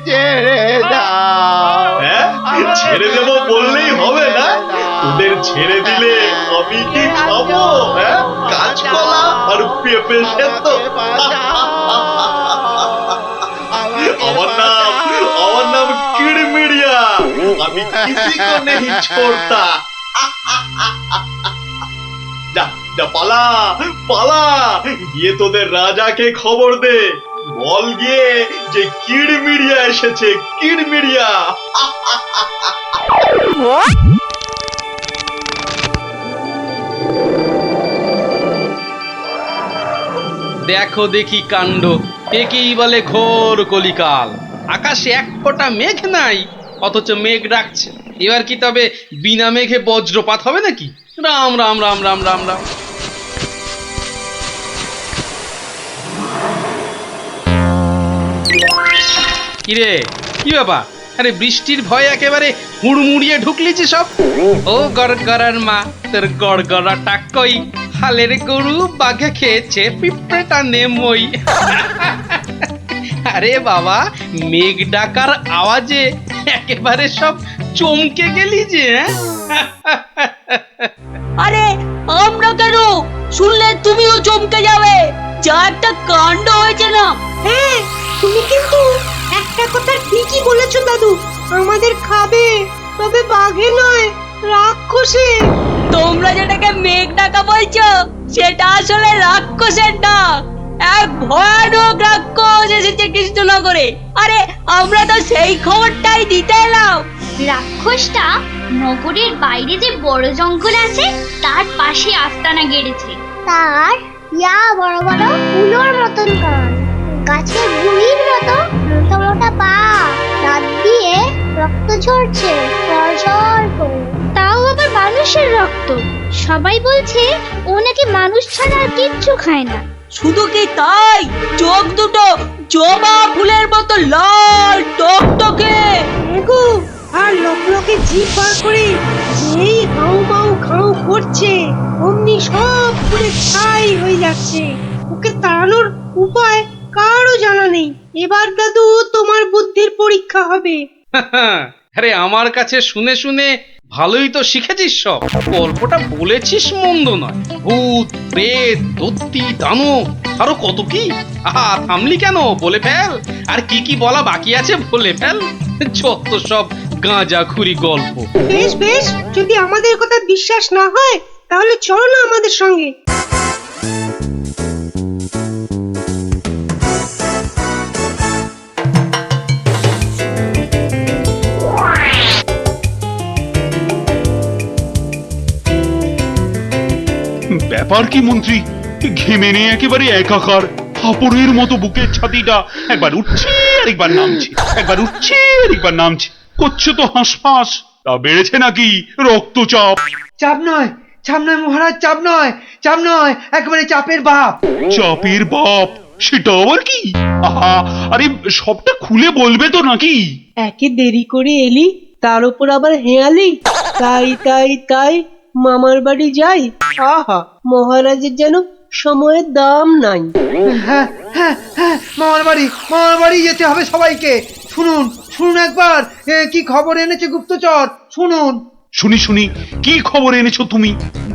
ছেড়ে দাও। ছেড়ে দেবো বললেই হবে না? তোদের ছেড়ে দিলে আমি কি খাবো? কাঁচকলা আর পেঁপে সেদ্ধ? আমার নাম কিড়মিড়িয়া। আমি কিসি কো নেহি ছোড়তা। যা যা, পালা পালা, গিয়ে তোদের রাজাকে খবর দে। বল গিয়ে যে কিড়মিড়িয়া এসেছে, কিড়মিড়িয়া। দেখো দেখি কাণ্ড, একেই বলে ঘোর কলিকাল। আকাশে এক ফোঁটা মেঘ নাই, অথচ মেঘ ডাকছে। এবার কি তবে বিনা মেঘে বজ্রপাত হবে নাকি? রাম রাম রাম রাম রাম রাম। কিরে, কি ব্যাপার? আরে বৃষ্টির ভয়ে একেবারে হুড়মুড়িয়ে ঢুকলি যে সব। ও গড়গড়ার মা, তোর গড়গড়াটা কই? হালের গরু বাঘে খেয়েছে, পিঁপড়েটা নেমই। আরে বাবা, মেঘ ডাকার আওয়াজে একেবারে সব চমকে গেলি যে। আরে আমরা কেন? শুনলে তুমিও চমকে যাবে। যা একটা কাণ্ড হয়েছে না। হ্যাঁ, তুমি কিন্তু একটা কথা ঠিকই বলেছো দাদু। আমাদের খাবে, তবে বাঘে নয়, রাক্ষসে। তোমরা যেটাকে মেঘ ডাকা বলছো, সেটা আসলে রাক্ষসের ডাক। এক ভয়ানক রাক্ষস এসেছে কৃষ্ণনগরে। আরে আমরা তো সেই খবরটাই দিতে এলাম। রাক্ষসটা নগরের বাইরে যে বড় জঙ্গল আছে তার পাশে আস্তানা গেড়েছে। তার ইয়া বড় বড় উলোর মতন কান, গাছের গুড়ির মতো মোটা মোটা পা, দাঁত দিয়ে রক্ত ঝরছে সরসর করে। তাও আবার মানুষের রক্ত। সবাই বলছে ও নাকি মানুষ ছাড়া আর কিচ্ছু খায় না। শুধু কি তাই, চোখ দুটো জবা ফুলের মতো লাল টকটকে। এগো, আর লোকে জিভ বার করে যেই হাউ মাউ খাউ করছে, অমনি সব পুরে ছাই হয়ে যাচ্ছে। ওকে তাড়ানোর উপায় কারও জানা নেই। এবার দাদু তোমার বুদ্ধির পরীক্ষা হবে। আরে আমার কাছে শুনে শুনে ভালোই তো শিখেছিস সব। গল্পটা বলেছিস মন্দ নয়। ভূত, প্রেত, দত্তি, দানব, আরো কত কি। আহা, থামলি কেন? বলে ফেল। আর কি কি বলা বাকি আছে বলে ফেল। যত সব গাঁজাখুরি গল্প। বেশ বেশ, যদি আমাদের কথা বিশ্বাস না হয় তাহলে চলো না আমাদের সঙ্গে। ব্যাপার কি মন্ত্রী? ঘেমে নিয়ে একেবারে একাকার। হাঁপড়ের মতো বুকের ছাতিটা একবার উঠছে আর একবার নামছে, একবার উঠছে আর একবার নামছে। করছো তো হাঁসফাঁস। তা বেড়েছে নাকি রক্তচাপ? চাপ নয়, চাপ নয় মহারাজ, চাপ নয়, চাপ নয়, একেবারে চাপের বাপ। চাপের বাপ? সেটা আবার কি? আহা, আরে সবটা খুলে বলবে তো নাকি? একে দেরি করে এলি, তার উপর আবার হেয়ালি। তাই তাই তাই মামার বাড়ি যাই। আহা, মহারাজের যেন সময়ের দাম নাই। হ্যাঁ হ্যাঁ হ্যাঁ, মামার বাড়ি যেতে হবে সবাইকে। শুনুন শুনুন একবার, কি খবর এনেছে গুপ্তচর, শুনুন। শুনি শুনি, কি খবর এনেছো তুমি?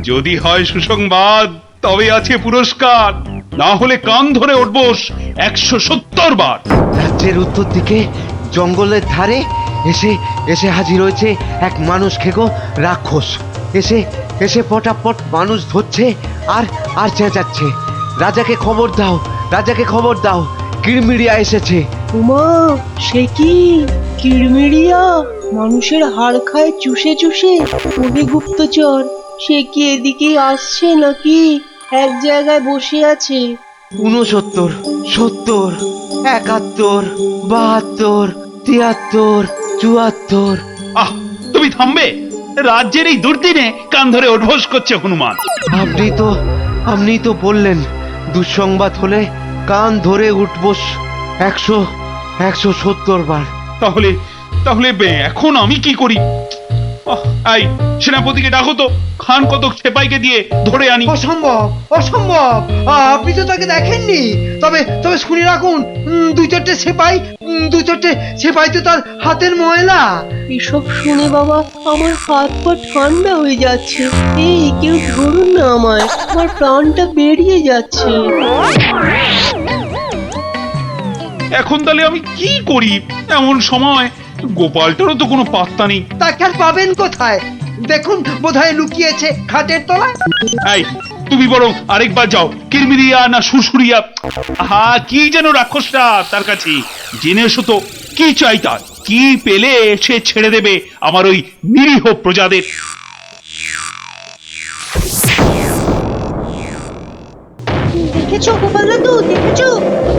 যদি হয় সুসংবাদ তবে আছে পুরস্কার, না হলে কান ধরে উঠবোস 170 বার। রাজ্যের উত্তর দিকে জঙ্গলের ধারে এসে এসে হাজির হয়েছে এক মানুষ খেকো রাক্ষস। এসে এসে পটাপট মানুষ ধরছে আর আর চেঁচাচ্ছে, রাজাকে খবর দাও, রাজাকে খবর দাও, কিড়মিড়িয়া এসেছে। উমা, সে কি কিড়মিড়িয়া? মানুষের হাড় খায় চুষে চুষে। ওহে গুপ্তচর, সে কি এদিকে আসছে নাকি এক জায়গায় বসে আছে? 69, 70, 71, 72, 73, 74। আহ, তুমি থামবে? রাজ্যের এই দুর্দিনে কান ধরে উঠবোস করছে হনুমান। আপনি তো বললেন দুঃসংবাদ হলে কান ধরে উঠবোস 170 বার। তাহলে তাহলে এখন আমি কি করি? এই সেনাপতিকে ডাকো তো, খান কতক সেপাইকে দিয়ে ধরে আনি। অসম্ভব, অসম্ভব। আপনি তো তাকে দেখেননি। তবে তবে শুনে রাখুন, দু চারটে সেপাই তো তার হাতের ময়লা। এসব শুনে বাবা আমার হাত পা ঠান্ডা হয়ে যাচ্ছে। এই কেউ ধরুন না আমায়, আমার প্রাণটা বেরিয়ে যাচ্ছে। এখন তাহলে আমি কি করি? এমন সময় গোপালটারও তো কোনো পাত্তা নেই। তাকে আর পাবেন কোথায়? দেখুন, বোধহয় লুকিয়েছে খাটের তলায়। এই তুমি বরং আরেকবার যাও, কিরমিরিয়া না সুরসুরিয়া, কি যেন রাক্ষসটা তার কাছে, জেনে এসো তো কি চাই তার, কি পেলে সে ছেড়ে দেবে আমার ওই নিরীহ প্রজাদের। দেখেছো গোপাল দাদু, দেখেছো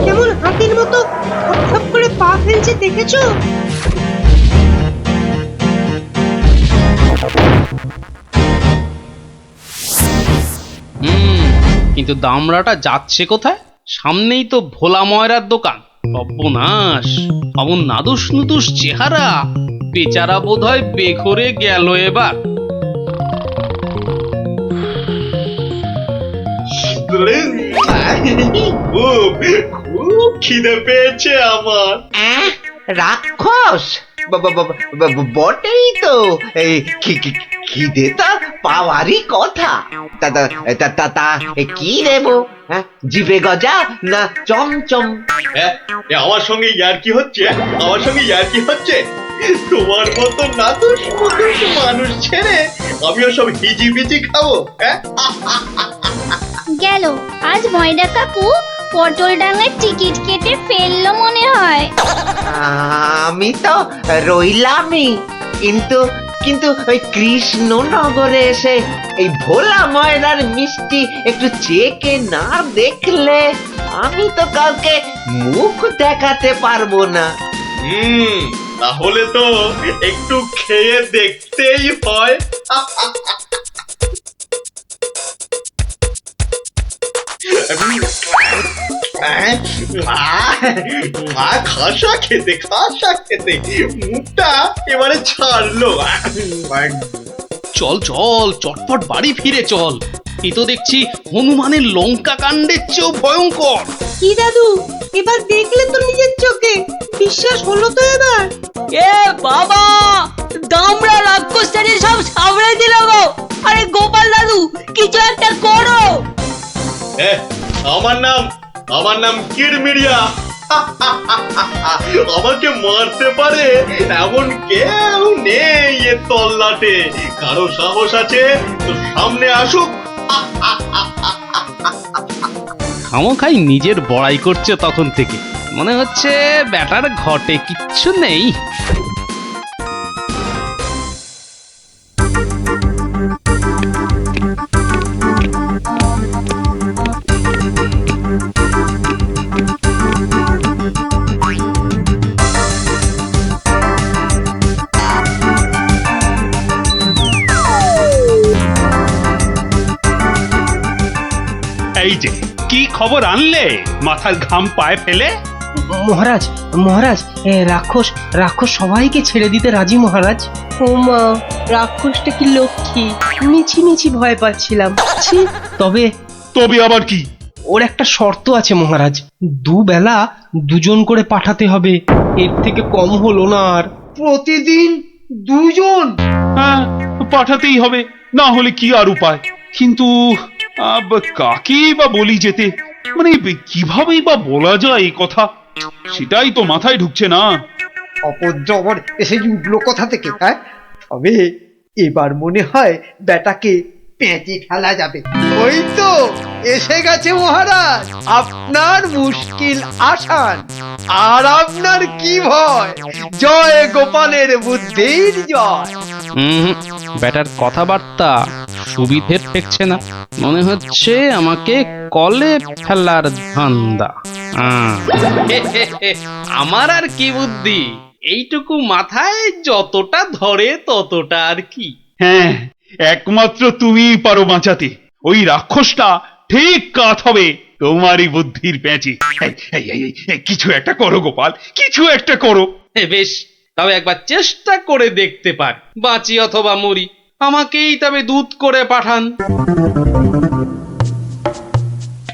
কেমন হাতির মতো খপ করে পা ফেলছে, দেখেছো? কিন্তু দামড়াটা যাচ্ছে কোথায়? সামনেই তো ভোলা ময়রার দোকান। সর্বনাশ, অমন নাদুস নুদুস চেহারা, বেচারা বোধহয় বেঘরে গেল এবার। খুব খুব খিদে পেয়েছে আমার। রাক্ষস বটেই তো। এই খিদে তা পাওয়ারই কথা। তা কি দেবো? হ্যাঁ, জিভে গজা না চমচম? আমার সঙ্গে ইয়ার্কি হচ্ছে? আমার সঙ্গে ইয়ার্কি হচ্ছে? তোমার মতো নাদুস মুদুস মানুষ ছেড়ে আমিও সব হিজিবিজি খাবো? গেল আজ ময়রা কাকু পটল ডাঙার টিকিট কেটে ফেললো মনে হয়। আমি তো রইলামই, কিন্তু কিন্তু ওই কৃষ্ণনগরে এসে এই ভোলা ময়রার মিষ্টি একটু চেকে না দেখলে আমি তো কাউকে মুখ দেখাতে পারবো না। তাহলে তো একটু খেয়ে দেখতেই হয়। খাসা খেতে মুখটা এবারে ছাড়লো। চল চল, চটপট বাড়ি ফিরে চল। এ তো দেখছি হনুমানের লঙ্কা কাণ্ডের চেয়েও ভয়ঙ্কর। কি দাদু, এবার দেখলে তো নিজের চোখে, বিশ্বাস হলো তো এবার? এ বাবা, দামড়া রাক্ষসটাকে সব সামনে দিল গো। আরে গোপাল দাদু, কিছু একটা করো। আমার নাম কিরমিরিয়া। আমাকে মারতে পারে এমন কেউ নেই এ তল্লাটে। কারো সাহস আছে তো সামনে আসুক। খামোখাই নিজের বড়াই করছে তখন থেকে। মনে হচ্ছে ব্যাটার ঘটে কিচ্ছু নেই। এই যে কি খবর আনলে মাথার ঘাম পায়ে ফেলে? মহারাজ, মহারাজ, রাক্ষস সবাইকে ছেড়ে দিতে রাজি মহারাজ। ও মা, রাক্ষসটা কি লক্ষ্মী! মিছি ভয় পাচ্ছিলাম। তবে তবে আবার কি? ওর একটা শর্ত আছে মহারাজ, দুবেলা দুজন করে পাঠাতে হবে, এর থেকে কম হলো না আর। প্রতিদিন দুজন? হ্যাঁ, পাঠাতেই হবে, না হলে কি আর উপায়। কিন্তু কাকে বা বলি যেতে, মানে কিভাবেই বা বলা যায় এই কথা, সেটাই তো মাথায় ঢুকছে না। অপজবর এসে উঠলো কোথা থেকে? হ্যাঁ, তবে এবার মনে হয় বেটাকে পেঁচে ফেলা যাবে। ওই তো এসে গেছে মহারাজ, আপনার মুশকিল আসান। আর আপনার কি ভয়? জয় গোপালের বুদ্ধির জয়। ব্যাটার কথাবার্তা সুবিধের ঠেকছে না। মনে হচ্ছে আমাকে কলে ফেলার ধান্দা। আমার আর কি বুদ্ধি, এইটুকু মাথায় যতটা ধরে ততটা আর কি। হ্যাঁ, একমাত্র তুমিই পারো বাঁচাতে। ওই রাক্ষসটা ঠিক কাত হবে তোমারই বুদ্ধির প্যাঁচে। কিছু একটা করো গোপাল, কিছু একটা করো। বেশ, তবে একবার চেষ্টা করে দেখতে পারি, বাঁচি অথবা মরি। আমাকেই তবে দূত করে পাঠান।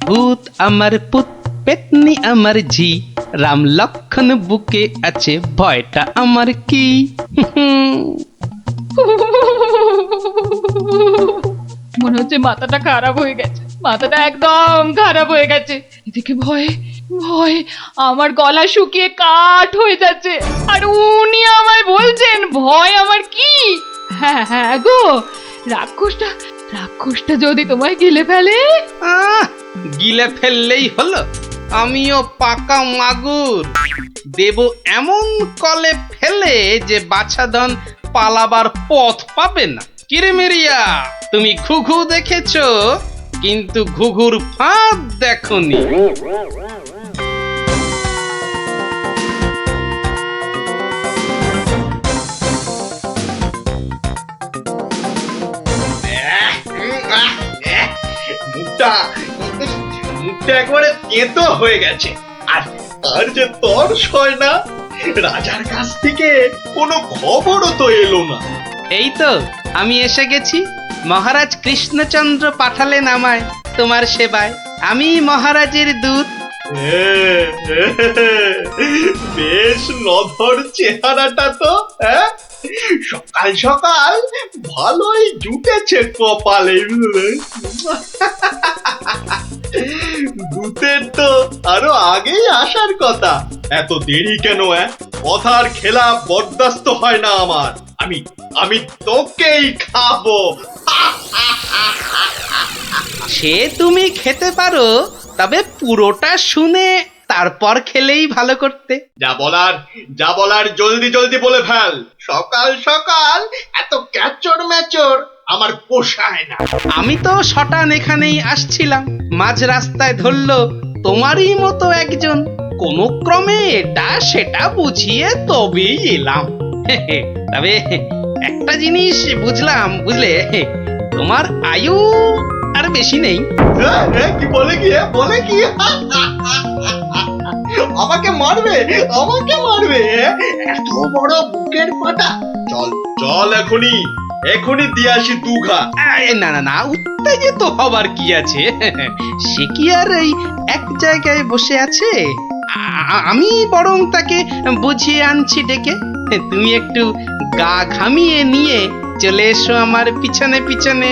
ভূত আমার পুত, পেতনি আমার ঝি, রাম লক্ষণ বুকে আছে, ভয়টা আমার কি? মনে হচ্ছে মাথাটা খারাপ হয়ে গেছে, মাথাটা একদম খারাপ হয়ে গেছে। এদিকে ভয়ে ভয়ে আমার গলা শুকিয়ে কাঠ হয়ে যাচ্ছে, আর উনি আমায় বলছেন ভয় আমার কি? হ্যাঁ হ্যাঁ গো, রাক্ষসটা যদি তোমায় গিলে ফেলে? গিলে ফেললেই হলো। আমিও পাকা মাগুর, দেব এমন কলে ফেলে যে বাছাধন পালাবার পথ পাবে না। কিরেমিরিয়া, তুমি ঘুঘু দেখেছো, কিন্তু ঘুঘুর ফাঁদ দেখোনি। মুখটা একবারে তেতো হয়ে গেছে, আর যে তর্স হয় না। রাজার কাছ থেকে কোনো খবরও তো এলো না। এই তো আমি এসে গেছি। মহারাজ কৃষ্ণচন্দ্র পাঠালেন আমায় তোমার সেবায়। আমি মহারাজের দূত। বেশ নধর চেহারাটা তো, হ্যাঁ? সকাল সকাল ভালোই জুটেছে কপালে। দূতের তো আরো আগেই আসার কথা, এত দেরি কেন? কথার খেলাপ বরদাস্ত হয় না আমার। আমি তোকেই খাবো। সে তুমি খেতে পারো, তবে পুরোটা শুনে তারপর খেলেই ভালো করতে। যা বলার জলদি জলদি বলে ফেল। সকাল সকাল এত ক্যাচর ম্যাচর আমার পোষায় না। আমি তো শটান এখানেই আসছিলাম, মাঝ রাস্তায় ধরলো তোমারই মতো একজন। কোন ক্রমে এটা সেটা বুঝিয়ে তবেই এলাম। তবে একটা জিনিস বুঝলাম, বুঝলে, তোমার আয়ু আর বেশি নেই। কি বলে কি? আমাকে মারবে? এত বড় বুকের পাটা? চল এখনই দিয়ে আসি দুঘা। না না না, উত্তেজিত হবার কি আছে? সে কি আর এই এক জায়গায় বসে আছে? আমি বরং তাকে বুঝিয়ে আনছি ডেকে। তুমি একটু গা ঘামিয়ে নিয়ে চলে এসো আমার পিছনে পিছনে।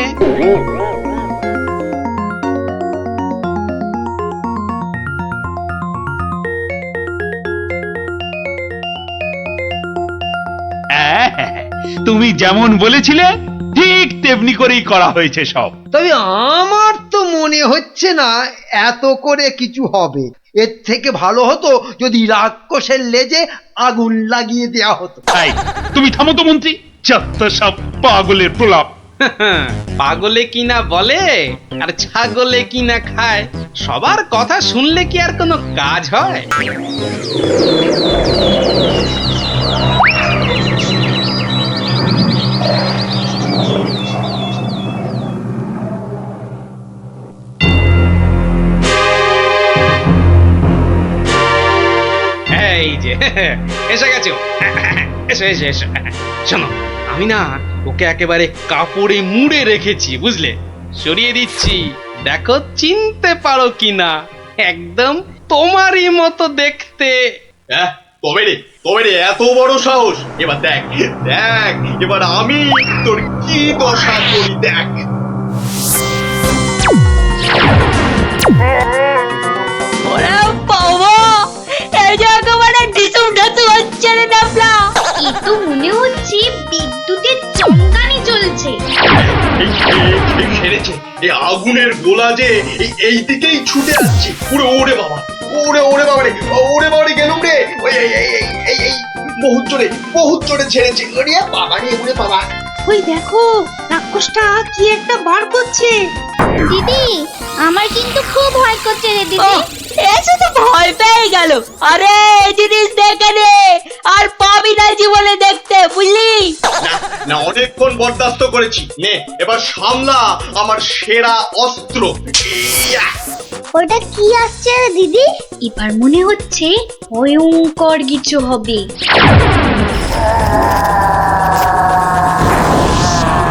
তুমি যেমন বলেছিলে ঠিক তেমনি করেই করা হয়েছে সব। তবে আমার তো মনে হচ্ছে না এত করে কিছু হবে। এর থেকে ভালো হতো যদি রাক্ষসের লেজে আগুন লাগিয়ে দেয়া হতো। তাই তুমি থামো তো মন্ত্রী, যত সব পাগলের প্রলাপ। পাগলে কিনা বলে আর ছাগলে কিনা খায়, সবার কথা শুনলে কি আর কোনো কাজ হয়? এই যে এসে গেছো, এসো এসো এসো। শোনো, আমি না ওকে একেবারে কাপড়ে মুড়ে রেখেছি, বুঝলে? সরিয়ে দিচ্ছি, দেখো চিনতে পারো কিনা। একদম তোমারই মতো দেখতে। তবে রে এত বড় সাহস! এবার দেখ এবার আমি তোর কি দশা করি, দেখ। ওরে বাবা, এই যে একেবারে ডিসুম ঢাসু হচ্ছে রে ডাবলা। এ তো মনে হচ্ছে বিদ্যুতের চমকানি চলছে। এই সেরেছে, এই আগুনের গোলা যে এই দিকেই ছুটে আসছে। ওরে বাবা রে, গেলুম রে। এই বহুত জোরে ছেড়েছে। ওরে বাবা। ওই দেখো, রাক্ষসটা কি একটা বার করছে। দিদি, আমার কিন্তু খুব ভয় করছে রে দিদি। এসে তো ভয় পেয়ে গেল। আরে এই জিনিস দেখে নে, আর পাবি না জীবনে দেখতে, বুঝলি? না অনেকক্ষণ বরদাস্ত করেছি, নে এবার সামলা আমার সেরা অস্ত্র। ওটা কি আসছে রে দিদি? এবার মনে হচ্ছে ভয়ঙ্কর কিছু হবে।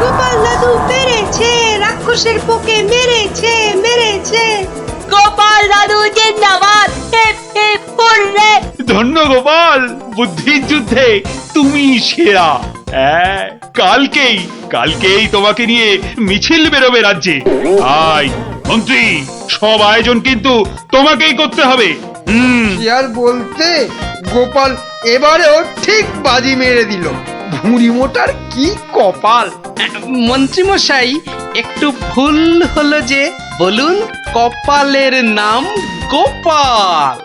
গোপাল দাদু পেরেছে, রাক্ষসের পোকে মেরেছে মেরেছে। গোপাল দাদু জিন্দাবাদ, হিপ হিপ হুররে। ধন্য গোপাল, বুদ্ধির যুদ্ধে তুমি সেরা। হ্যাঁ, কালকেই তোমাকে নিয়ে মিছিল বেরোবে রাজ্যে। আয় মন্ত্রী, সব আয়োজন কিন্তু তোমাকেই করতে হবে। কি আর বলতে, গোপাল এবারেও ঠিক বাজি মেরে দিল। ভুঁড়ি মোটার কি কপাল! মন্ত্রীমশাই, একটু ভুল হলো যে, বলুন কপালের নাম গোপাল।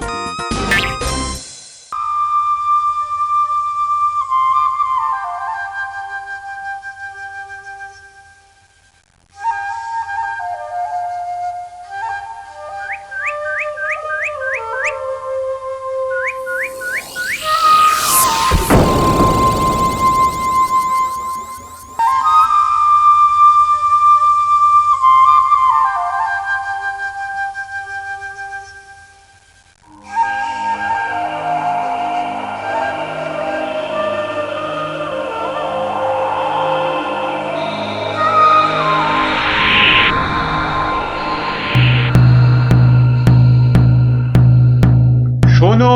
শোনো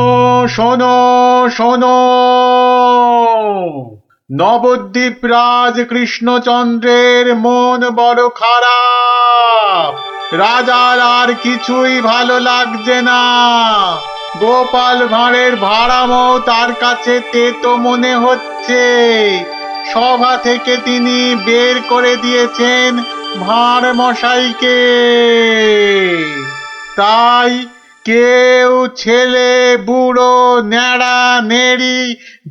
শোনো শোনো, নবদ্বীপ রাজ কৃষ্ণচন্দ্রের মন বড় খারাপ। রাজার আর কিছুই ভালো লাগছে না। গোপাল ভাঁড়ের ভাড়ামো তার কাছে তেতো মনে হচ্ছে। সভা থেকে তিনি বের করে দিয়েছেন ভাঁড় মশাইকে। তাই কেউ, ছেলে বুড়ো ন্যাড়া নেড়ি,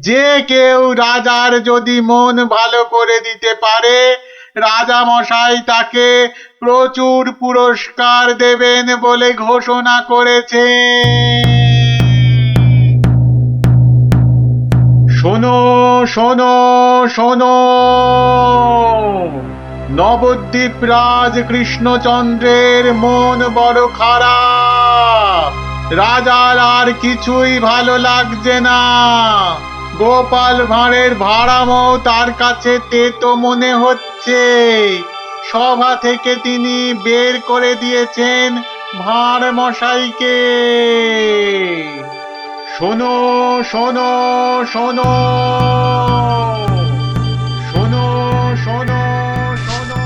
যে কেউ রাজার যদি মন ভালো করে দিতে পারে, রাজা মশাই তাকে প্রচুর পুরস্কার দেবেন বলে ঘোষণা করেছে। শোনো শোনো শোনো, নবদ্বীপ রাজ কৃষ্ণচন্দ্রের মন বড় খারাপ। রাজার আর কিছুই ভালো লাগছে না। গোপাল ভাঁড়ের ভাড়ামো তার কাছে তেতো মনে হচ্ছে। সভা থেকে তিনি বের করে দিয়েছেন ভাঁড় মশাইকে। শোনো শোনো শোনো, শোনো শোনো শোনো।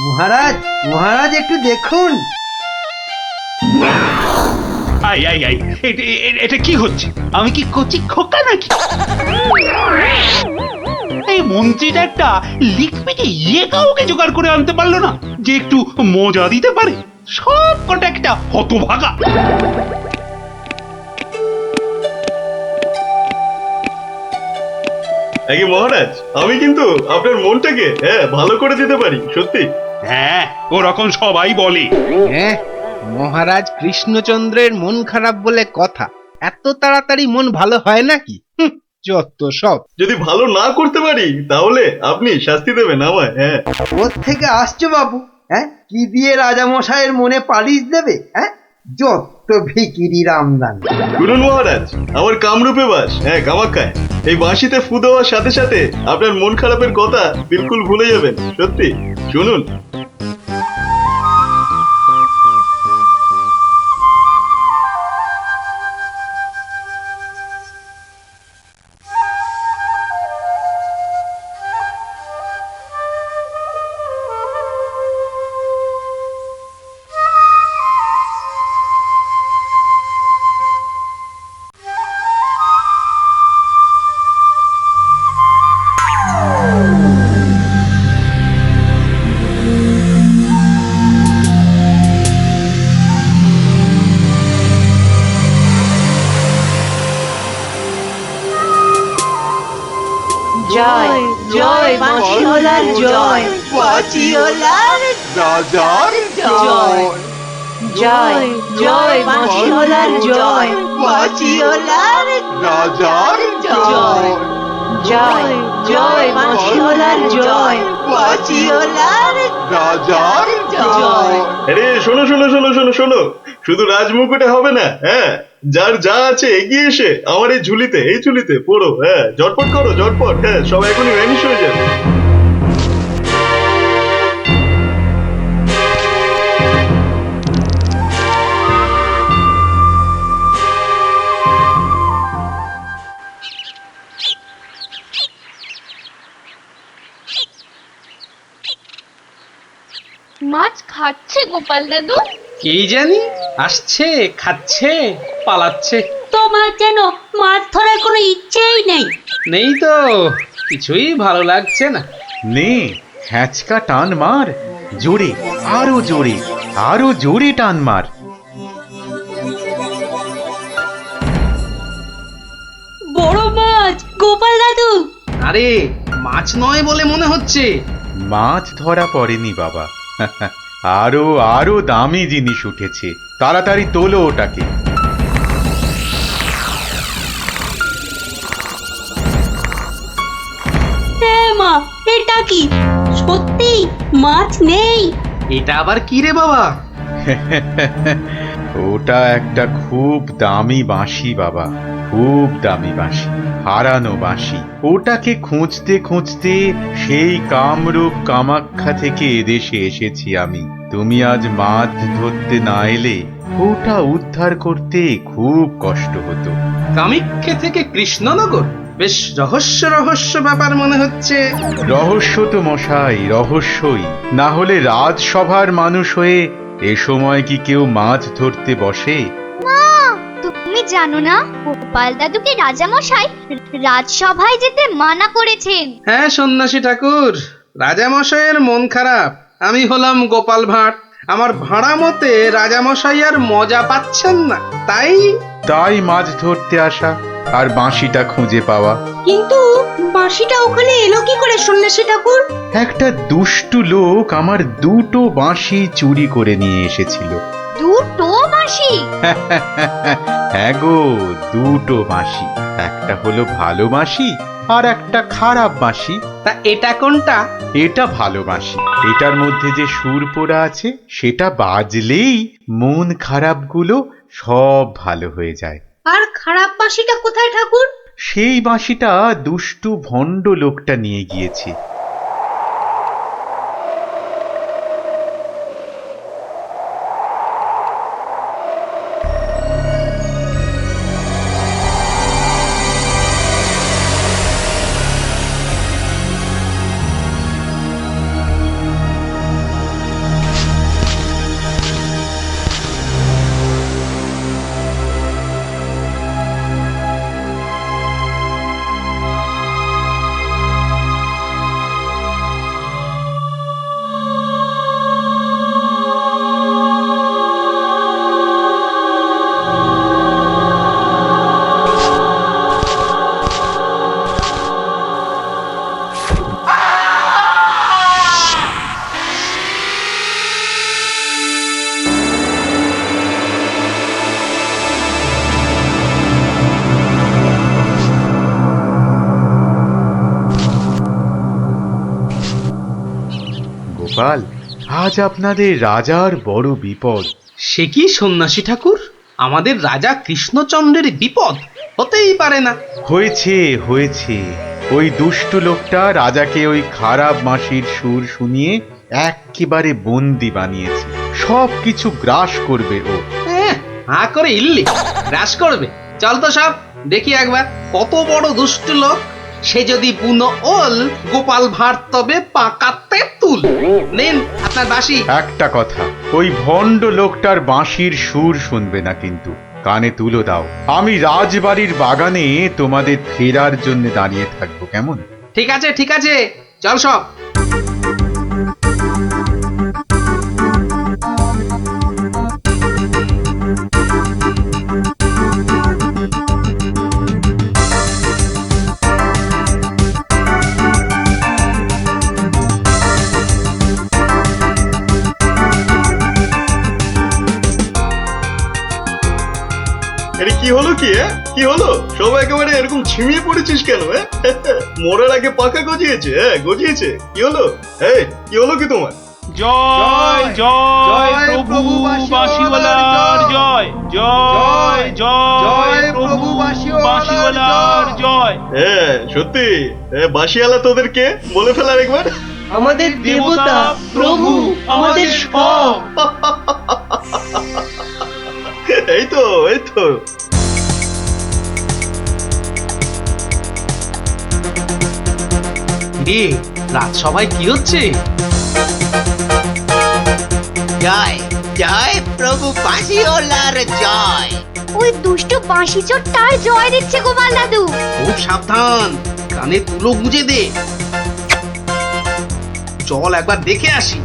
মহারাজ, মহারাজ একটু দেখুন। আই আই আই, এটা কি হচ্ছে? আমি কি কচি খোকা নাকি? এই মন্ত্রীটা একটা লিখপিটে কাউকে জোগাড় করে আনতে পারলো না যে একটু মজা দিতে পারে। সব কটা একটা হতভাগা। আগে মহারাজ, আমি কিন্তু আপনার মনটাকে ভালো করে দিতে পারি, সত্যি। হ্যাঁ, ওরকম সবাই বলে। হ্যাঁ, মহারাজ কৃষ্ণচন্দ্রের মন খারাপ বলে কথা। এত তাড়াতাড়ি মন ভালো হয় নাকি? যত সব। যদি ভালো না করতে পারি তাহলে আপনি শাস্তি দেবেন আমায়। হ্যাঁ, ওর থেকে আসছো বাবু? হ্যাঁ, কি দিয়ে রাজা মশাইয়ের মনে পালিশ দেবে? হ্যাঁ, যত ভিকিরির আমদানি। শুনুন মহারাজ, আমার কামরূপে বাস, কামাখ্যায়। এই বাঁশিতে ফু দেওয়ার সাথে সাথে আপনার মন খারাপের কথা বিলকুল ভুলে যাবেন। সত্যি, শুনুন। জয় জয় বাঁশিওয়ালার জয় বাঁশিওয়ালার রাজার জয় জয় জয় বাঁশিওয়ালার জয় বাঁশিওয়ালার রাজার জয় জয় জয় বাঁশিওয়ালার জয় বাঁশিওয়ালার রাজার জয়। আরে শোনো শোনো শোনো শোনো শোনো, শুধু রাজমুকুটে হবে না, হ্যাঁ, যার যা আছে এগিয়ে এসে আমার এই ঝুলিতে পড়ো, হ্যাঁ, ঝটপট করো ঝটপট, হ্যাঁ, সব এখনই ভ্যানিশ হয়ে যাবে। মাছ খাচ্ছে গোপাল দাদু? কি জানি, আসছে, খাচ্ছে, পালাচ্ছে। তোমার যেন মাছ ধরার কোনো ইচ্ছেই নেই। নেই তো, কিছুই ভালো লাগছে না। নে হ্যাঁচকা টান মার, জোরে, আরো জোরে, আরো জোরে টান মার। বড় মাছ গোপাল দাদু। আরে মাছ নয় বলে মনে হচ্ছে। মাছ ধরা পড়েনি বাবা, আরো আরো দামি জিনিস উঠেছে, তাড়াতাড়ি তোলো ওটাকে। মা, এটা কি সত্যি মাছ নেই? এটা আবার কি রে বাবা? ওটা একটা খুব দামি বাঁশি বাবা, খুব দামি বাঁশি, হারানো বাঁশি। ওটাকে খুঁজতে খুঁজতে সেই কামরূপ কামাখ্যা থেকে এদেশে এসেছি আমি। তুমি আজ মাছ ধরতে না এলে ওটা উদ্ধার করতে খুব কষ্ট হতো। কামাখ্যা থেকে কৃষ্ণনগর? বেশ রহস্য রহস্য ব্যাপার মনে হচ্ছে। রহস্য তো মশাই, রহস্যই। না হলে রাজসভার মানুষ হয়ে এ সময় কি কেউ মাছ ধরতে বসে? তুমি জানো না গোপাল দাদুকে রাজামশাই রাজসভায় যেতে মানা করেছেন? হ্যাঁ সন্ন্যাসী ঠাকুর, রাজামশাইয়ের মন খারাপ। আমি হলাম গোপাল ভাঁড়, আমার ভাড়া মতে রাজামশাই আর মজা পাচ্ছেন না, তাই মাছ ধরতে আসা আর বাঁশিটা খুঁজে পাওয়া। কিন্তু বাঁশিটা ওখানে এলো কি করে সন্ন্যাসী ঠাকুর? একটা দুষ্টু লোক আমার দুটো বাঁশি চুরি করে নিয়ে এসেছিল। দুটো বাঁশি? হ্যাঁ গো, দুটো বাঁশি। একটা হলো ভালো বাঁশি আর একটা খারাপ বাঁশি। তা এটা কোনটা? এটা ভালো বাঁশি। এটার মধ্যে যে সুর পোড়া আছে সেটা বাজলেই মন খারাপগুলো সব ভালো হয়ে যায়। আর খারাপ বাঁশিটা কোথায় ঠাকুর? সেই বাঁশিটা দুষ্টু ভণ্ড লোকটা নিয়ে গিয়েছে। গোপাল, আজ আপনাদের রাজার বড় বিপদ। সে কি সন্ন্যাসী ঠাকুর, আমাদের রাজা কৃষ্ণচন্দ্রের বিপদ? হতেই পারে না। হয়েছে হয়েছে, ওই দুষ্টু লোকটা রাজাকে ওই খারাপ বাঁশির সুর শুনিয়ে একেবারে বন্দি বানিয়েছে। সব কিছু গ্রাস করবে ও। হা করে ইল্লি গ্রাস করবে? চল তো সব দেখি একবার, কত বড় দুষ্ট লোক। সে যদি বুনো ওল, গোপাল ভাঁড় তবে পাকাতে তুল। নিন আপনার বাঁশি। একটা কথা, ওই ভণ্ড লোকটার বাঁশির সুর শুনবে না কিন্তু। কানে তুলো দাও। আমি রাজবাড়ির বাগানে তোমাদের ফেরার জন্য দাঁড়িয়ে থাকবো, কেমন? ঠিক আছে ঠিক আছে, চল সব। আরে কি হলো কি কি হলো সব একেবারে এরকম ছিমিয়ে পড়েছিস কেন মরার আগে পাকা গজিয়েছে গজিয়েছে কি হলো কি হলো কি তোমার জয় জয় প্রভু বাঁশিওয়ালার জয় জয় জয় প্রভু বাঁশিওয়ালার জয়। সত্যি বাঁশিওয়ালা তোদের কে বলে ফেলার একবার। আমাদের দেবতা প্রভু আমাদের সব। এই তো রাত সবাই কি হচ্ছে? জয় জয় প্রভু বাঁশিওয়ালার জয়। ওই দুষ্টু বাঁশি চোর তার জয় দিচ্ছে গোপাল দাদু। খুব সাবধান, কানে তুলো গুঁজে দে। চল একবার দেখে আসি।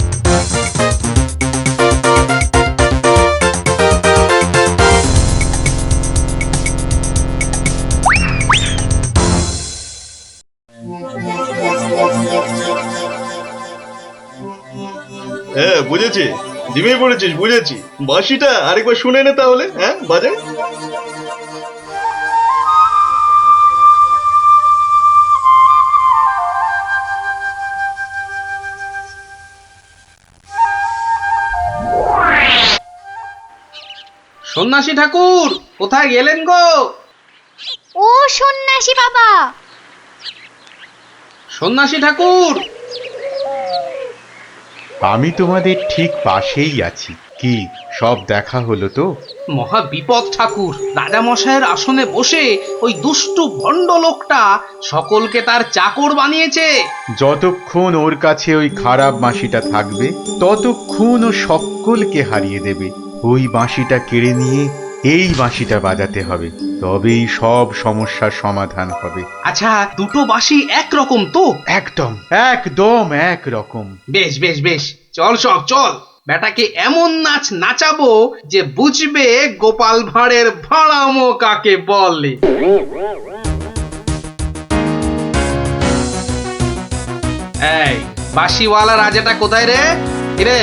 বুঝেছি, জিমে পড়েছিস, বুঝেছি। বাঁশিটা আরেকবার শুনে নে তাহলে, বাজে। সন্ন্যাসী ঠাকুর কোথায় গেলেন গো? ও সন্ন্যাসী বাবা। সন্ন্যাসী ঠাকুর, আমি তোমাদের ঠিক পাশেই আছি। কি সব দেখা হলো তো? মহা বিপদ ঠাকুর। রাজা মশাইয়ের আসনে বসে ওই দুষ্টু ভণ্ড লোকটা সকলকে তার চাকর বানিয়েছে। যতক্ষণ ওর কাছে ওই খারাপ বাঁশিটা থাকবে ততক্ষণ ও সকলকে হারিয়ে দেবে। ওই বাঁশিটা কেড়ে নিয়ে এই বাঁশিটা বাজাতে হবে, তবেই সব সমস্যার সমাধান হবে। আচ্ছা, দুটো বাঁশি একরকম তো? একদম একদম একরকম। বেশ বেশ বেশ, চল সব চল। বেটাকে এমন নাচ নাচাবো যে বুঝবে গোপাল ভাঁড়ের ভাড়ামো কাকে বলে। এই বাঁশিওয়ালা রাজাটা কোথায় রে? রে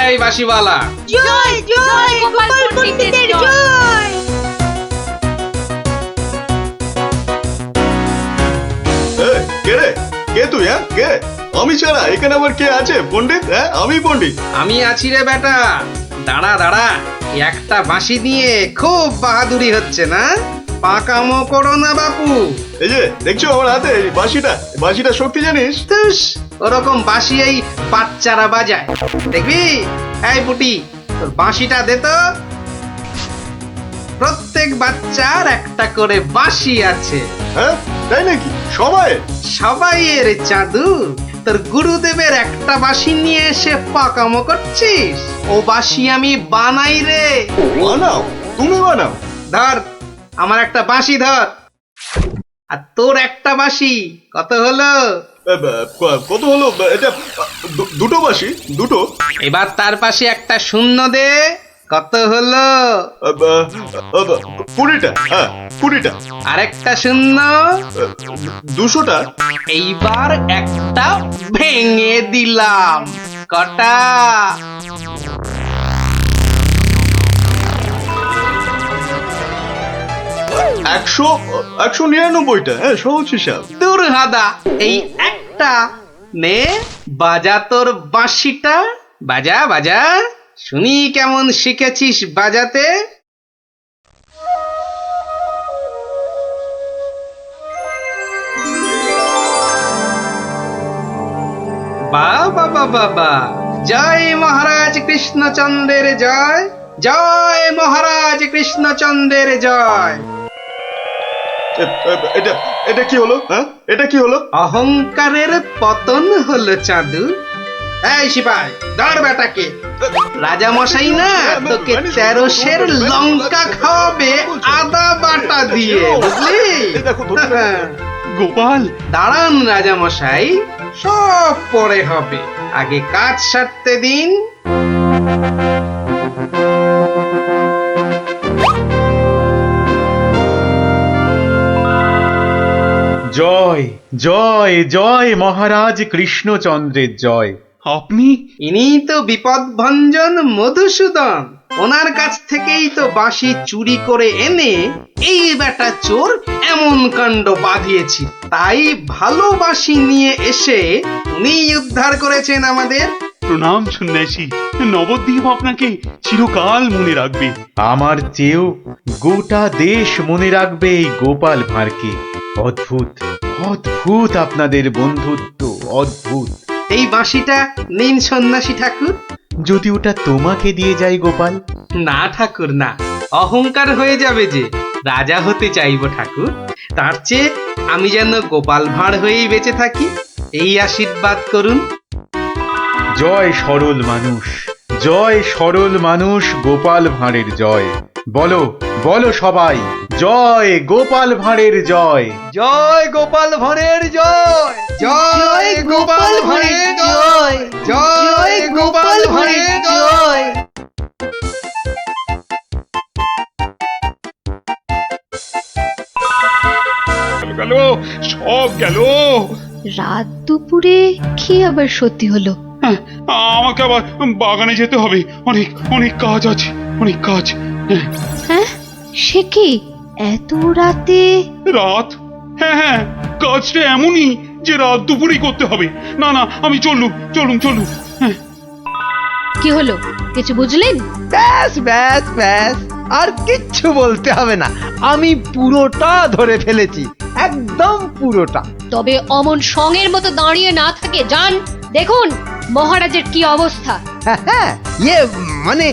এই বাঁশিওয়ালা। জয় জয় গোপাল পণ্ডিতের জয়। কে রে? কে তুই? কে? আমি ছাড়া এখানে আবার কে আছে? পণ্ডিত? আমি পণ্ডিত। আমি আছি রে বেটা। দাঁড়া দাঁড়া, একটা বাঁশি দিয়ে খুব বাহাদুরি হচ্ছে না? পাকামো করো না বাপু। এই যে দেখছো আমার হাতে বাঁশিটা শক্তি জানিস? ওরকম বাঁশি এই বাচ্চারা বাজায়, দেখবি। এই পুটি, তোর বাঁশিটা দে তো। প্রত্যেক বাচ্চার একটা করে বাঁশি আছে। তাই নাকি? সবাইয়ের চাঁদু। তোর গুরুদেবের একটা বাঁশি নিয়ে এসে পাকামো করছিস? ও বাঁশি আমি বানাই রে। বানাও? তুমি বানাও? ধর আমার একটা বাঁশি ধর, আর তোর একটা বাঁশি। কত হলো? কত হলো? এটা দুটো বাঁশি, দুটো। এবার তার পাশে একটা শূন্য দে। কত হলো? 20টা। 20টা। আরেকটা শূন্য। 200টা। এইবার একটা ভেঙে দিলাম। কটা? 199টা। সহজ হিসাব। দূর হাদা, এই একটা নে, বাজা তোর বাঁশিটা। বাজা বাজা, শুনি কেমন শিখেছিস বাজাতে। বাবা বাবা বা, জয় মহারাজ কৃষ্ণচন্দ্রের জয়, জয় মহারাজ কৃষ্ণচন্দ্রের জয়। এটা কি হলো? এটা কি হলো? অহংকারের পতন হলো চাঁদু। এই সিপাই, ধর বেটাকে। রাজা মশাই না তোকে 13 সের লঙ্কা খাওয়াবে আদা বাটা দিয়ে, বুঝলি? গোপাল, দাঁড়ান রাজা মশাই, সব পরে হবে, আগে কাজ সারতে দিন। জয় জয় জয় মহারাজ কৃষ্ণচন্দ্রের জয়। আপনি? ইনি তো বিপদভঞ্জন মধুসূদন। ওনার কাছ থেকেই তো বাঁশি চুরি করে এনে এই বেটা চোর এমন কাণ্ড বাঁধিয়েছি। তাই ভালো বাঁশি নিয়ে এসে উনিই উদ্ধার করেছেন আমাদের। প্রণাম সন্ন্যাসী, নবদ্বীপ আপনাকে চিরকাল মনে রাখবে। আমার চেয়েও গোটা দেশ মনে রাখবে এই গোপাল ভাঁড়কে। অদ্ভুত, অদ্ভুত আপনাদের বন্ধুত্ব, অদ্ভুত। এই বাঁশিটা নিন সন্ন্যাসী ঠাকুর। যদি ওটা তোমাকে দিয়ে যাই গোপাল? না ঠাকুর না, অহংকার হয়ে যাবে যে। রাজা হতে চাইবো ঠাকুর, তার চেয়ে আমি যেন গোপাল ভাঁড় হয়েই বেঁচে থাকি, এই আশীর্বাদ করুন। জয় সরল মানুষ, জয় সরল মানুষ, গোপাল ভাঁড়ের জয়। বলো বলো সবাই, জয় গোপাল ভাঁড়ের জয়। জয় গোপাল ভাঁড়ের জয়, জয় গোপাল ভাঁড়ের জয়, জয় গোপাল ভাঁড়ের জয়। গেল, সব গেল। রাত দুপুরে কি আবার সত্যি হলো? হ্যাঁ, আমাকে আবার বাগানে যেতে হবে, অনেক অনেক কাজ আছে, অনেক কাজ। হ্যাঁ, সে কি এত রাতে? রাত? হ্যাঁ হ্যাঁ, কাজটা এমনই যে রাত দুপুরেই করতে হবে। না না, আমি চললুম চলুন চলুন। হ্যাঁ। কি হলো, কিছু বুঝলেন? ব্যাস ব্যাস ব্যাস, আর কিচ্ছু বলতে হবে না, আমি পুরোটা ধরে ফেলেছি, একদম পুরোটা। তবে অমন সঙ্গের মতো দাঁড়িয়ে না থাকে, যান দেখুন মহারাজের কি অবস্থা। হ্যাঁ হ্যাঁ, ইয়ে মানে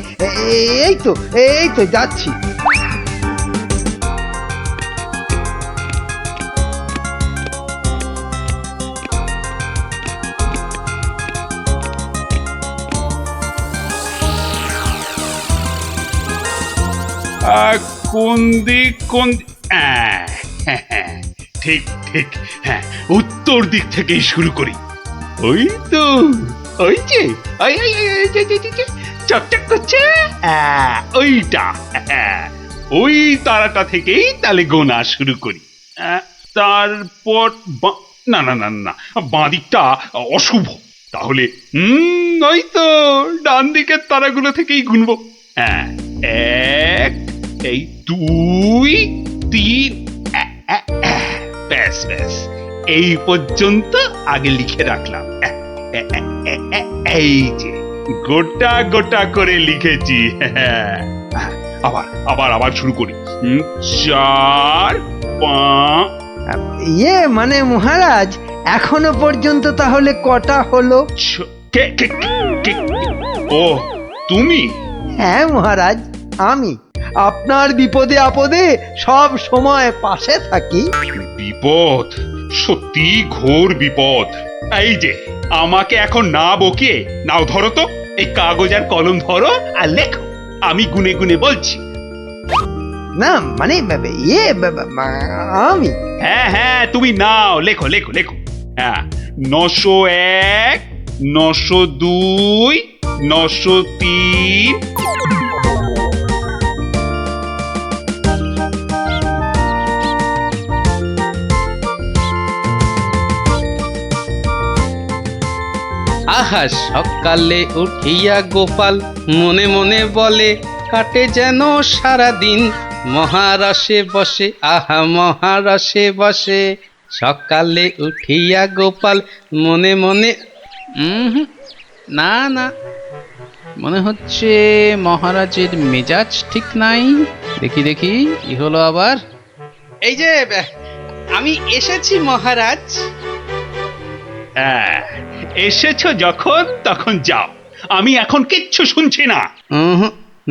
এই তো যাচ্ছি। কোন দিক কোন ঠিক ঠিক, হ্যাঁ, উত্তর দিক থেকেই শুরু করি। ওই তো, ওই যে চকচক করছে, ওইটা, ওই তারাটা থেকেই তাহলে গোনা শুরু করি। তারপর না না না না, বাঁ দিকটা অশুভ, তাহলে ওই তো ডান দিকের তারাগুলো থেকেই গুনবো। হ্যাঁ, এক, এই 2, 3, ব্যাস ব্যাস, এই পর্যন্ত আগে লিখে রাখলাম। এই যে গোটা গোটা করে লিখেছি। আবার আবার আবার শুরু করি। 4, 5। ইয়ে মানে মহারাজ, এখনো পর্যন্ত তাহলে কটা হলো? ও তুমি? হ্যাঁ মহারাজ, আমি আপনার বিপদে আপদে সব সময় পাশে থাকি। বিপদ? সত্যি ঘোর বিপদ। এই যে আমাকে এখন না বকে নাও, ধরো তো এই কাগজ আর কলম ধরো আর লেখো, আমি গুনে গুনে বলছি। না মানে ইয়ে আমি। হ্যাঁ হ্যাঁ, তুমি নাও, লেখো লেখো লেখো। হ্যাঁ, 901, 902, 903। আহা সকালে উঠিয়া গোপাল মনে মনে বলে, কাটে যেন সারা দিন মহারসে বসে, আহা মহারসে বসে। সকালে উঠিয়া গোপাল মনে মনে, না না, মনে হচ্ছে মহারাজের মেজাজ ঠিক নাই। দেখি দেখি কি হলো আবার। এই যে আমি এসেছি মহারাজ। এসেছো যখন তখন যাও, আমি এখন কিচ্ছু শুনছি না।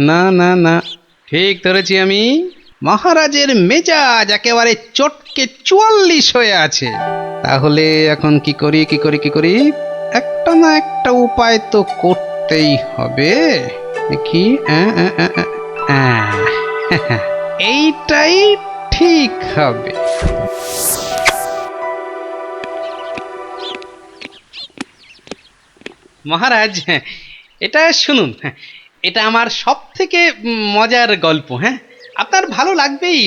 না না না, ঠিক ধরেছি আমি। মহারাজের মেজাজ একেবারে চটকে 44 হয়ে আছে। তাহলে এখন কি করি কি করি কি করি, একটা না একটা উপায় তো করতেই হবে। দেখি, এইটাই ঠিক হবে। মহারাজ, এটা শুনুন, এটা আমার সব থেকে মজার গল্প। হ্যাঁ, আপনার ভালো লাগবেই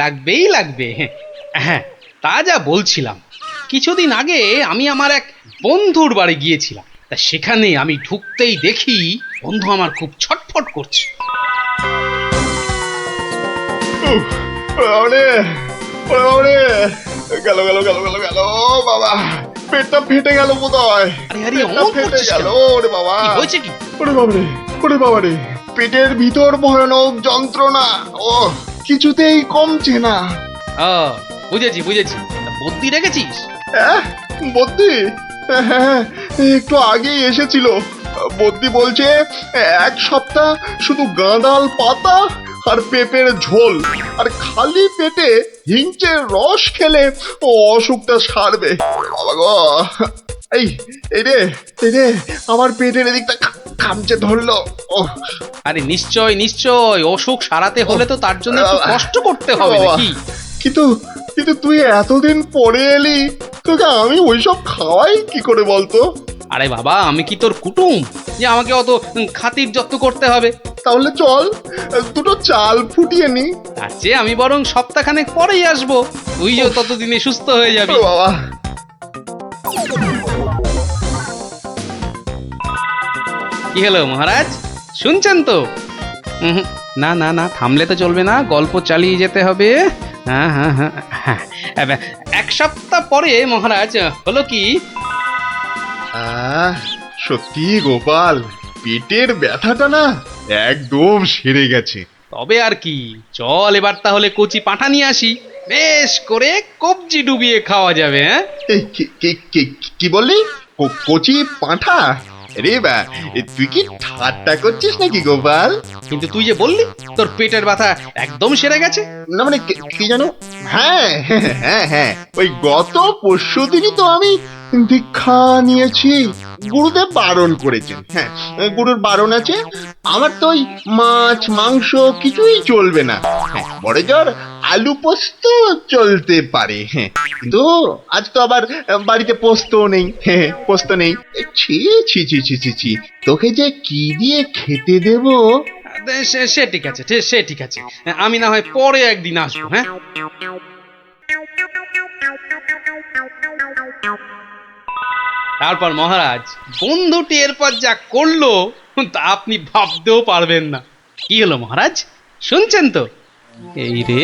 লাগবেই লাগবে। হ্যাঁ, তা যা বলছিলাম, কিছুদিন আগে আমি আমার এক বন্ধুর বাড়ি গিয়েছিলাম। তা সেখানে আমি ঢুকতেই দেখি বন্ধু আমার খুব ছটফট করছে। গেল গেল গেল গেল গেল বাবা, পেটটা ফেটে গেল বোধ হয়। আরে আরে অমন করছিস কেন? ওরে বাবা, কি হয়েছে কি? ওরে বাবারে, ওরে বাবারে, পেটের ভিতর ভয়ানক যন্ত্রণা, ও কিছুতেই কমছে না। বুঝেছি বুঝেছি, বুদ্ধি রেখেছিস? বদ্যি? হ্যাঁ, একটু আগেই এসেছিল। বদ্যি বলছে 1 সপ্তাহ শুধু গাঁদাল পাতা আর পেঁপের ঝোল আর খালি পেটে হিংচের রস খেলে ও অসুখটা সারবে। বাবা গো, এই রে, আমার পেটের এদিকটা খামচে ধরলো। আরে নিশ্চয় নিশ্চয়, অসুখ সারাতে হলে তো তার জন্য একটু কষ্ট করতে হবে নাকি? কিন্তু তুই এতদিন পরে এলি, তোকে আমি ওইসব খাওয়াই কি করে বলতো? আরে বাবা, আমি কি তোর কুটুম যে আমাকে অত খাতির যত্ন করতে হবে? তাহলে চল দুটো চাল ফুটিয়ে নি। তার চেয়ে আমি বরং সপ্তাহখানেক পরেই আসবো, তুইও ততদিনে সুস্থ হয়ে যাবি। বাবা, কি হলো মহারাজ, শুনছেন তো? না না না, থামলে তো চলবে না, গল্প চালিয়ে যেতে হবে। হ্যাঁ হ্যাঁ হ্যাঁ হ্যাঁ, 1 সপ্তাহ পরে মহারাজ হলো কি, সত্যি গোপাল, পেটের ব্যথাটা না একদম সেরে গেছে। তবে আর কি, চল এবার তাহলে কচি পাঁঠা নিয়ে আসি, বেশ করে কবজি ডুবিয়ে খাওয়া যাবে। হ্যাঁ, কি বললি? কচি পাঁঠা? রে বা, তুই কি ঠাট্টা করছিস নাকি গোপাল? কিন্তু তুই যে বললি তোর পেটের ব্যথা একদম সেরে গেছে। না মানে কি জানো, হ্যাঁ হ্যাঁ হ্যাঁ, ওই গত পরশুদিনই তো আমি দীক্ষা নিয়েছি। গুরুদেব বারণ করেছেন। হ্যাঁ, গুরুর বারণ আছে। আমার তো ওই মাছ মাংস কিছুই চলবে না। হ্যাঁ, বড় জোর আলু পোস্ত চলতে পারে। হ্যাঁ, কিন্তু আজ তো আবার বাড়িতে পোস্ত নেই। হ্যাঁ, পোস্ত নেই। ছি ছি ছি ছি ছি ছি, তোকে যে কি দিয়ে খেতে দেবো? সে ঠিক আছে, সে ঠিক আছে, আমি না হয় পরে একদিন আসবো। হ্যাঁ, তারপর মহারাজ বন্ধুটি এরপর যা করলো তা আপনি ভাবতেও পারবেন না। কি হলো মহারাজ, শুনছেন তো? এই রে,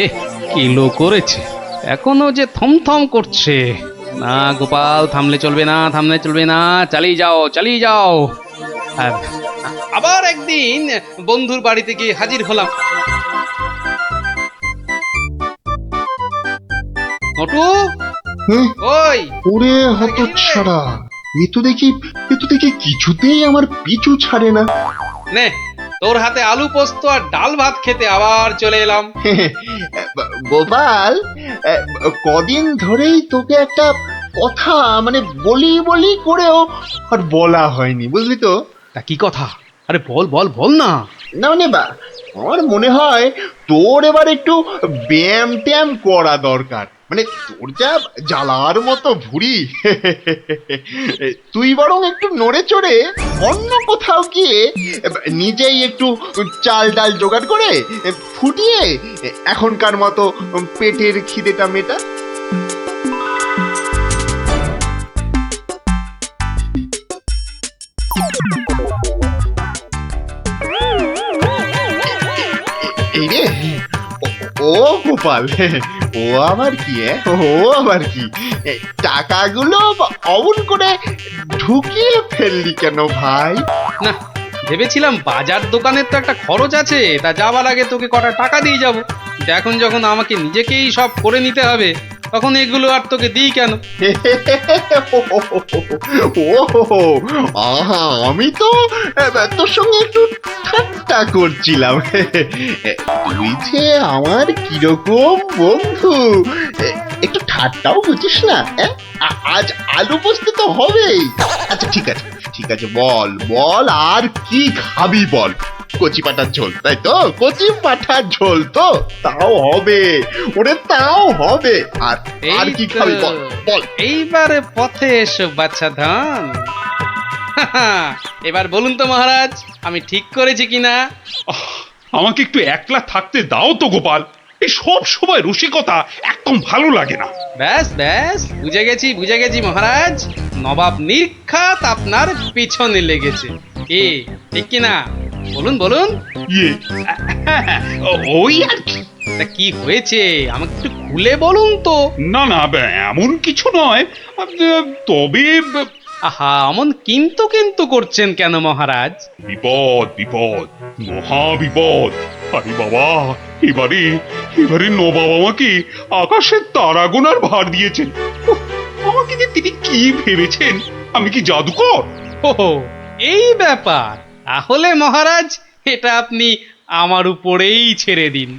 কিলো করেছে, এখনো যে থমথম করছে। না গোপাল, থামলে চলবে না, থামলে চলবে না, চালিয়ে যাও চালিয়ে যাও। আবার একদিন বন্ধুর বাড়িতে গিয়ে হাজির হলাম। নটু, ওই ওরে হতচ্ছাড়া, এ তো দেখি কিছুতেই আমার পিছু ছাড়ে না। নে, তোর হাতে আলু পোস্ত আর ডাল ভাত খেতে আবার চলে এলাম। গোপাল, কদিন ধরেই তোকে একটা কথা মানে বলি করেও আর বলা হয়নি, বুঝলি তো? তা কি কথা? আরে বল বল বল না। না মানে বা, আমার মনে হয় তোর এবার একটু ব্যায়াম ট্যায়াম করা দরকার। মানে তোর যা জ্বালার মতো ভুঁড়ি, তুই বরং একটু নড়ে চড়ে অন্য কোথাও গিয়ে নিজেই একটু চাল ডাল জোগাড় করে ফুটিয়ে এখনকার মতো পেটের খিদেটা মেটা। এই রে, ও গোপাল, ও আবার কি? ও আবার কি? টাকাগুলো অমন করে ঢুকিয়ে ফেললি কেন ভাই? না, ভেবেছিলাম বাজার দোকানের তো একটা খরচ আছে, তা যাবার আগে তোকে কটা টাকা দিয়ে যাব। এখন যখন আমাকে নিজেকেই সব করে নিতে হবে, তখন এগুলো আর তোকে দিই কেন? আহা, আমি তো তোর সঙ্গে একটু ঠাট্টা করছিলাম। তুই যে আমার কিরকম বন্ধু, একটু ঠাট্টাও বুঝিস না? আজ আলু পোস্ত তো হবেই। আচ্ছা ঠিক আছে, বল আর কি খাবি বল। কচি পাঠার ঝোল, তাই তো? কচি পাঠার ঝোল তো, তাও হবে ওরে, তাও হবে। আর কি খাবি বল। এইবারে পথে এসো বাচ্চা ধন। এবার বলুন তো মহারাজ, আমি ঠিক করেছি কিনা? আমাকে একটু একলা থাকতে দাও তো গোপাল, এই সব সময় রসিকতা একদম ভালো লাগে না। ব্যাস ব্যাস বুঝে গেছি মহারাজ, নবাব নির্ঘাত আপনার পিছনে লেগেছে। কি ঠিক কিনা? বলুন বলুন। ইয়ে ওই আর কি। তা কি হয়েছে আমাকে একটু খুলে বলুন তো। না না এমন কিছু নয়, তবে আহা, অমন কিন্তু কিন্তু করছেন কেন মহারাজ? বিপদ বিপদ, মহা বিপদ। আরে বাবা, এবারে নবাব আমাকে আকাশের তারা গোনার ভার দিয়েছেন। উফ, আমাকে যে তিনি কি ভেবেছেন, আমি কি জাদুকর? ওহো, এই ব্যাপার। তাহলে মহারাজ এটা আপনি আমার উপরেই ছেড়ে দিন।